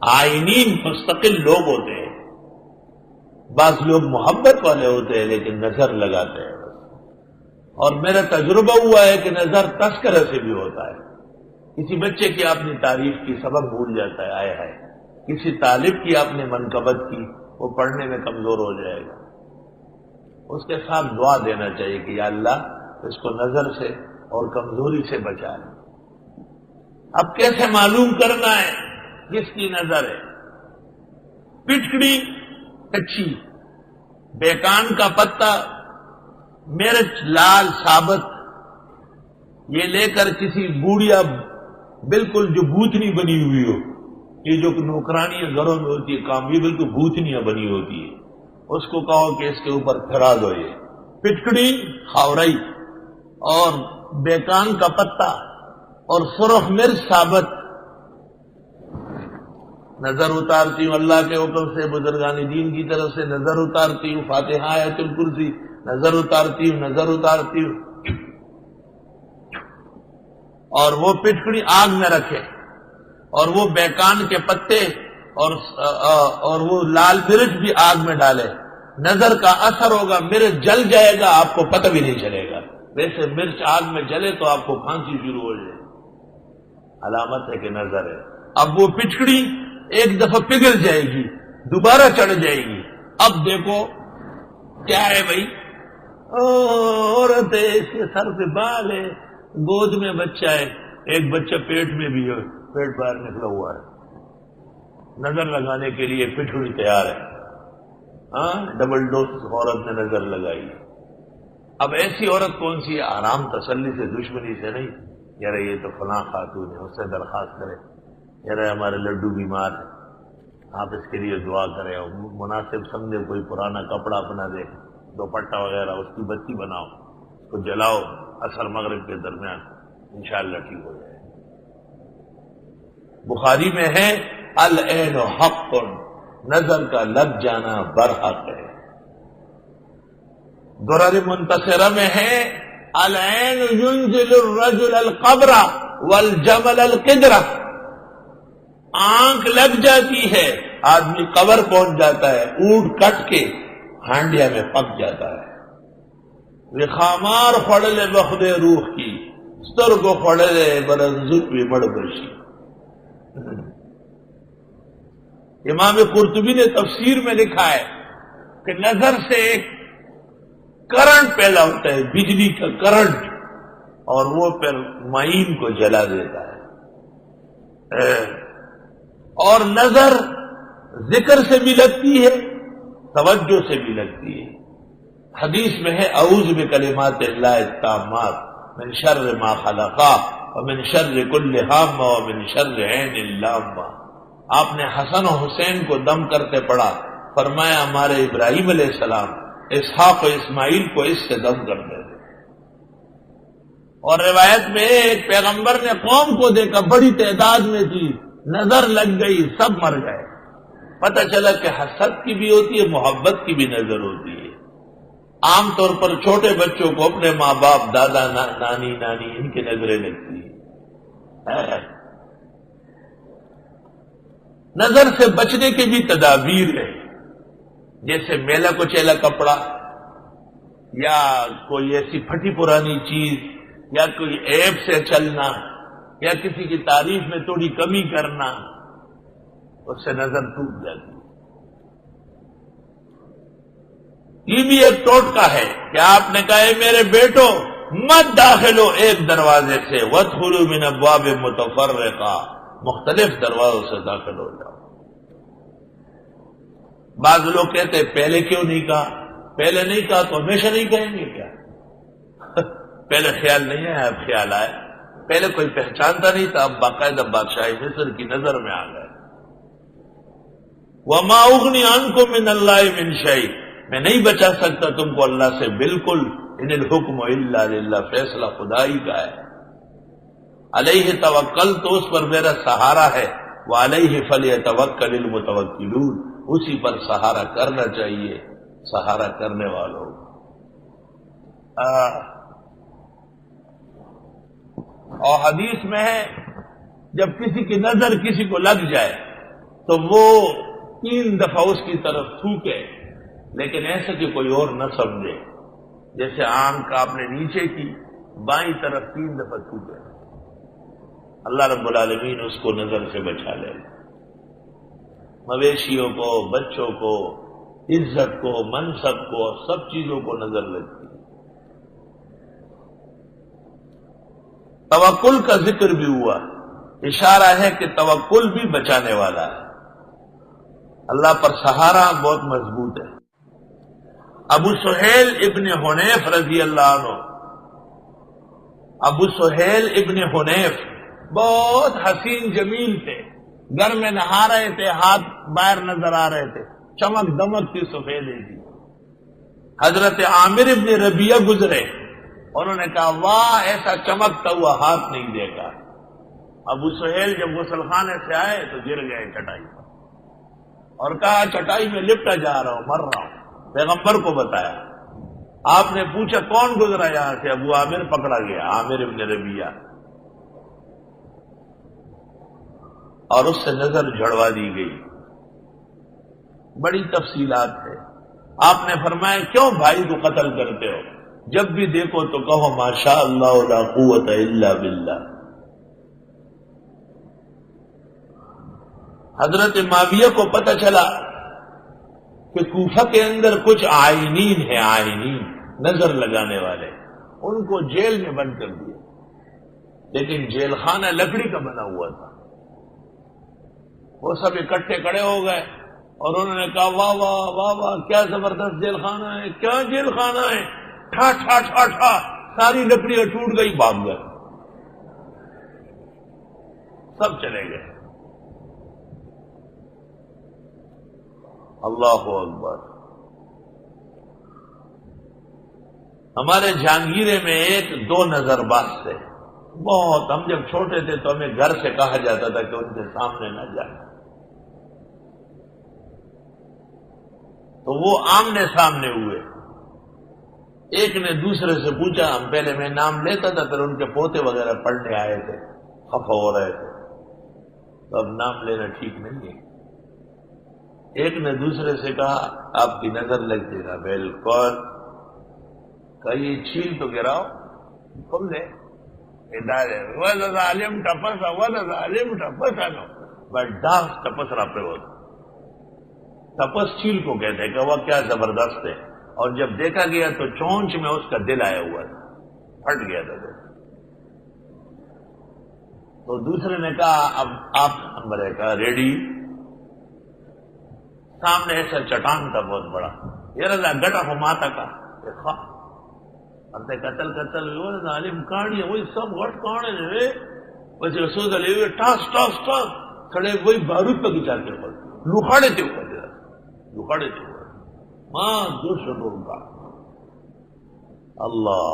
آئینی مستقل لوگ ہوتے ہیں. بعض لوگ محبت والے ہوتے ہیں لیکن نظر لگاتے ہیں. اور میرا تجربہ ہوا ہے کہ نظر تذکرہ سے بھی ہوتا ہے. کسی بچے کی آپ نے تعریف کی سبق بھول جاتا ہے. آئے ہائے. کسی طالب کی آپ نے منقبت کی وہ پڑھنے میں کمزور ہو جائے گا. اس کے ساتھ دعا دینا چاہیے کہ یا اللہ اس کو نظر سے اور کمزوری سے بچا لے. اب کیسے معلوم کرنا ہے کس کی نظر ہے؟ پٹکڑی کچی، بیکان کا پتا، مرچ لال ثابت، یہ لے کر کسی بوڑھیا بالکل جو بھوتنی بنی ہوئی ہو، یہ جو نوکرانیاں گھروں میں ہوتی ہے کام، یہ بالکل بھوتنیاں بنی ہوتی ہے، اس کو کہو کہ اس کے اوپر پھرا دو. یہ پٹکڑی خاورائی اور بیکان کا پتا اور سرخ مرچ ثابت. نظر اتارتی ہوں اللہ کے حکم سے، بزرگان دین کی طرف سے نظر اتارتی ہوں، فاتحہ آیت الکرسی نظر اتارتی ہوں، نظر اتارتی ہوں. اور وہ پٹکڑی آگ میں رکھے اور وہ بیکان کے پتے اور وہ لال مرچ بھی آگ میں ڈالے. نظر کا اثر ہوگا، مرچ جل جائے گا، آپ کو پتہ بھی نہیں چلے گا. ویسے مرچ آگ میں جلے تو آپ کو کھانسی شروع ہو جائے، علامت ہے کہ نظر ہے. اب وہ پٹکڑی ایک دفعہ پگھل جائے گی، دوبارہ چڑھ جائے گی. اب دیکھو کیا ہے بھائی، عورت ہے، اس کے سر پہ بال ہے، گود میں بچہ ہے، ایک بچہ پیٹ میں بھی ہے، پیٹ باہر نکلا ہوا ہے. نظر لگانے کے لیے پٹکڑی تیار ہے. ہاں، ڈبل ڈوز عورت نے نظر لگائی. اب ایسی عورت کون سی ہے؟ آرام تسلی سے، دشمنی سے نہیں. یار یہ تو فلاں خاتون ہے، اس سے درخواست کرے، یار ہمارے لڈو بیمار ہے، آپ اس کے لیے دعا کریں، مناسب سمجھے کوئی پرانا کپڑا اپنا دے، دوپٹہ وغیرہ، اس کی بتی بناؤ، اس کو جلاؤ عصر مغرب کے درمیان، انشاءاللہ ٹھیک ہو جائے. بخاری میں ہے العین حق، نظر کا لگ جانا برحق ہے. درر منتصرہ میں ہے العین ينزل الرجل القبر والجمل القدرہ، آنکھ لگ جاتی ہے آدمی قبر پہنچ جاتا ہے، اونٹ کٹ کے ہانڈیا میں پک جاتا ہے. خامار پڑلے بخد روح کی ستر کو پڑلے برنزت بھی بڑ برشی. امام قرطبی نے تفسیر میں لکھا ہے کہ نظر سے ایک کرنٹ پیدا ہوتا ہے، بجلی کا کرنٹ، اور وہ پھر معین کو جلا دیتا ہے. اور نظر ذکر سے بھی لگتی ہے، توجہ سے بھی لگتی ہے. حدیث میں ہے اعوذ بکلمات اللہ التامات من شر ما خلق ومن شر کل ہامہ ومن شر عین اللامہ. آپ نے حسن و حسین کو دم کرتے پڑھا، فرمایا ہمارے ابراہیم علیہ السلام اسحاق و اسماعیل کو اس سے دم کرتے تھے. اور روایت میں ایک پیغمبر نے قوم کو دیکھا، بڑی تعداد میں تھی، نظر لگ گئی، سب مر گئے. پتہ چلا کہ حسد کی بھی ہوتی ہے، محبت کی بھی نظر ہوتی ہے. عام طور پر چھوٹے بچوں کو اپنے ماں باپ، دادا، نانی، ان کی نظریں لگتی ہیں. نظر سے بچنے کی بھی تدابیر ہے، جیسے میلا کچیلا کپڑا یا کوئی ایسی پھٹی پرانی چیز یا کوئی عیب سے چلنا یا کسی کی تعریف میں تھوڑی کمی کرنا، اس سے نظر ٹوٹ جاتی ہے. یہ بھی ایک ٹوٹکا ہے کہ آپ نے کہا میرے بیٹو مت داخل ہو ایک دروازے سے، وادخلوا من ابواب متفرقہ، مختلف دروازوں سے داخل ہو جاؤ. بعض لوگ کہتے ہیں پہلے کیوں نہیں کہا؟ پہلے نہیں کہا تو ہمیشہ نہیں کہیں گے کیا؟ پہلے خیال نہیں ہے، اب خیال آئے. پہلے کوئی پہچانتا نہیں تھا، اب باقاعدہ بادشاہ مصر کی نظر میں آ گئے. وما اغنی عنکم من اللہ من شیء، میں نہیں بچا سکتا تم کو اللہ سے بالکل. ان الحکم الا للہ، فیصلہ خدائی کا ہے. علیہ توکل، تو اس پر میرا سہارا ہے. وعلیہ فلیتوکل المتوکلون، اسی پر سہارا کرنا چاہیے سہارا کرنے والوں. اور حدیث میں ہے جب کسی کی نظر کسی کو لگ جائے تو وہ 3 دفعہ اس کی طرف تھوکے، لیکن ایسا کہ کوئی اور نہ سمجھے، جیسے آنکھ آپ نے نیچے کی، بائیں طرف 3 دفعہ تھوکے، اللہ رب العالمین اس کو نظر سے بچا لے۔ مویشیوں کو، بچوں کو، عزت کو، منصب کو، سب چیزوں کو نظر لگتی ہے۔ توکل کا ذکر بھی ہوا، اشارہ ہے کہ توکل بھی بچانے والا ہے، اللہ پر سہارا بہت مضبوط ہے۔ ابو سہیل ابن حنیف رضی اللہ عنہ، ابو سہیل ابن حنیف بہت حسین جمیل تھے، گھر میں نہا رہے تھے، ہاتھ باہر نظر آ رہے تھے، چمک دمک کی سفیدی تھی۔ حضرت عامر ابن ربیعہ گزرے، انہوں نے کہا واہ، ایسا چمکتا ہوا ہاتھ نہیں دیکھا۔ ابو سہیل جب غسل خانے سے آئے تو گر گئے چٹائی پر اور کہا چٹائی میں لپٹا جا رہا ہوں، مر رہا ہوں۔ پیغمبر کو بتایا، آپ نے پوچھا کون گزرا یہاں سے؟ ابو عامر پکڑا گیا، عامر ابن ربیعہ، اور اس سے نظر جھڑوا دی گئی۔ بڑی تفصیلات ہے۔ آپ نے فرمایا کیوں بھائی کو قتل کرتے ہو؟ جب بھی دیکھو تو کہو ماشاء اللہ لا قوت الا باللہ۔ حضرت معاویہ کو پتہ چلا کہ کوفہ کے اندر کچھ عائنین ہیں، عائنین نظر لگانے والے، ان کو جیل میں بند کر دیا، لیکن جیل خانہ لکڑی کا بنا ہوا تھا۔ وہ سب اکٹھے کھڑے ہو گئے اور انہوں نے کہا واہ واہ واہ واہ، کیا زبردست جیل خانہ ہے، کیا جیل خانہ ہے، ٹھا ٹھا ٹھا ٹھا، ساری لکڑیاں ٹوٹ گئی، بھاگ گئے، سب چلے گئے۔ اللہ اکبر۔ ہمارے جہانگیرے میں 2 نظر باز تھے، بہت، ہم جب چھوٹے تھے تو ہمیں گھر سے کہا جاتا تھا کہ ان کے سامنے نہ جائیں، تو وہ آمنے سامنے ہوئے۔ ایک نے دوسرے سے پوچھا، ہم پہلے میں نام لیتا تھا، پھر ان کے پوتے وغیرہ پڑھنے آئے تھے، خفا ہو رہے تھے، تو اب نام لینا ٹھیک نہیں ہے۔ ایک نے دوسرے سے کہا آپ کی نظر لگ جائے گا۔ بالکل، کہ یہ چھیل تو گراؤ، کم لے ادارے ظالم ٹپسا ظالم ٹپسا نو بس ٹپس رہا پہ ہوتا، تپس چھیل کو کہتے ہیں کہ وہ کیا زبردست ہے، اور جب دیکھا گیا تو چونچ میں اس کا دل آیا ہوا تھا، پھٹ گیا تھا دل۔ تو دوسرے نے کہا اب آپ نمبر ہے، کہا ریڈی۔ سامنے ایسا چٹان تھا بہت بڑا، یہ رضا گٹا ہو ماتا کا انتے قتل وہ ظالم کہانی وہی سب غٹ کہانے نے ویسے رسول علیہ ٹاس ٹاس ٹاس کھڑے وہی بارود پہ گچا کے لکھاڑے تھے اوپر، لکھاڑے تھے ماں دوسروں کا اللہ